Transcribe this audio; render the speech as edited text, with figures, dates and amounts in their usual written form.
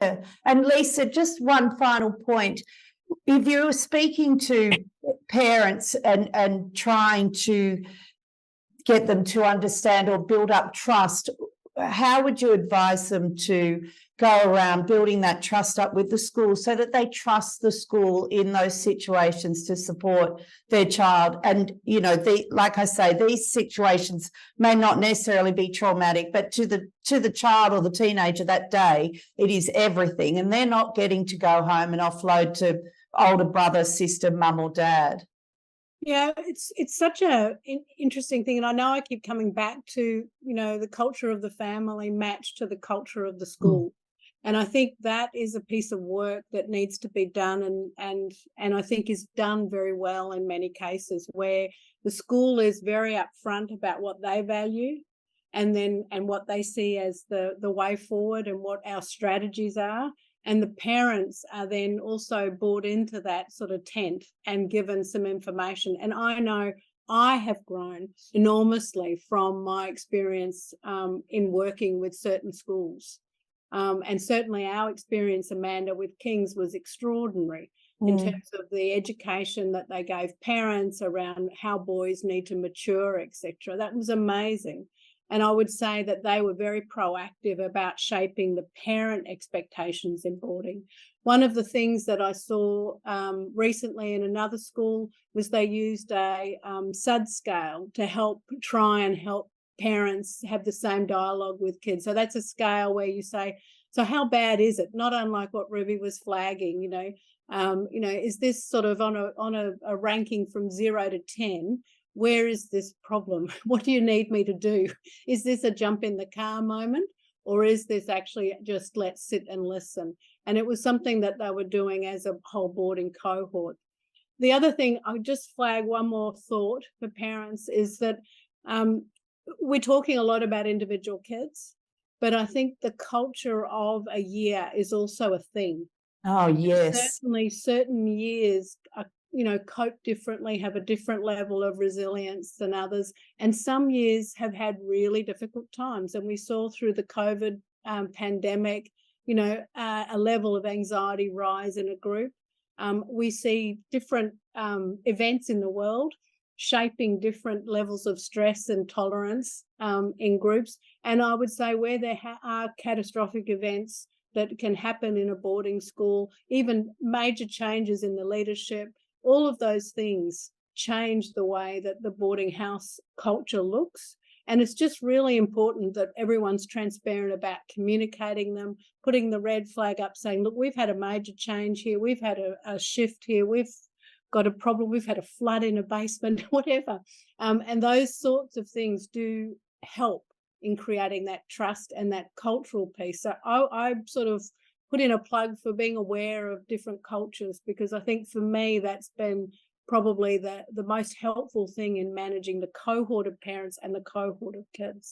And Lisa, just one final point. If you're speaking to parents and trying to get them to understand or build up trust, how would you advise them to go around building that trust up with the school so that they trust the school in those situations to support their child? And, you know, like I say, these situations may not necessarily be traumatic, but to the child or the teenager that day, it is everything. And they're not getting to go home and offload to older brother, sister, mum or dad. Yeah, it's such a interesting thing. And I know I keep coming back to, you know, the culture of the family matched to the culture of the school. And I think that is a piece of work that needs to be done and I think is done very well in many cases, where the school is very upfront about what they value and what they see as the way forward and what our strategies are. And the parents are then also bought into that sort of tent and given some information. And I know I have grown enormously from my experience in working with certain schools. And certainly our experience, Amanda, with King's was extraordinary in terms of the education that they gave parents around how boys need to mature, etc. That was amazing. And I would say that they were very proactive about shaping the parent expectations in boarding. One of the things that I saw recently in another school was they used a subscale to try and help parents have the same dialogue with kids. So that's a scale where you say, so how bad is it? Not unlike what Ruby was flagging, you know, is this sort of on a ranking from 0 to 10? Where is this problem? What do you need me to do? Is this a jump in the car moment, or is this actually just let's sit and listen? And it was something that they were doing as a whole boarding cohort. The other thing, I'll just flag one more thought for parents is that we're talking a lot about individual kids, but I think the culture of a year is also a thing. Oh, yes. Certainly certain years are, you know, cope differently, have a different level of resilience than others. And some years have had really difficult times. And we saw through the COVID pandemic, you know, a level of anxiety rise in a group. We see different events in the world shaping different levels of stress and tolerance in groups. And I would say where there are catastrophic events that can happen in a boarding school, even major changes in the leadership, all of those things change the way that the boarding house culture looks. And it's just really important that everyone's transparent about communicating them, putting the red flag up, saying, look, we've had a major change here. We've had a shift here. We've got a problem. We've had a flood in a basement, whatever. And those sorts of things do help in creating that trust and that cultural piece. So I sort of put in a plug for being aware of different cultures, because I think for me that's been probably the most helpful thing in managing the cohort of parents and the cohort of kids.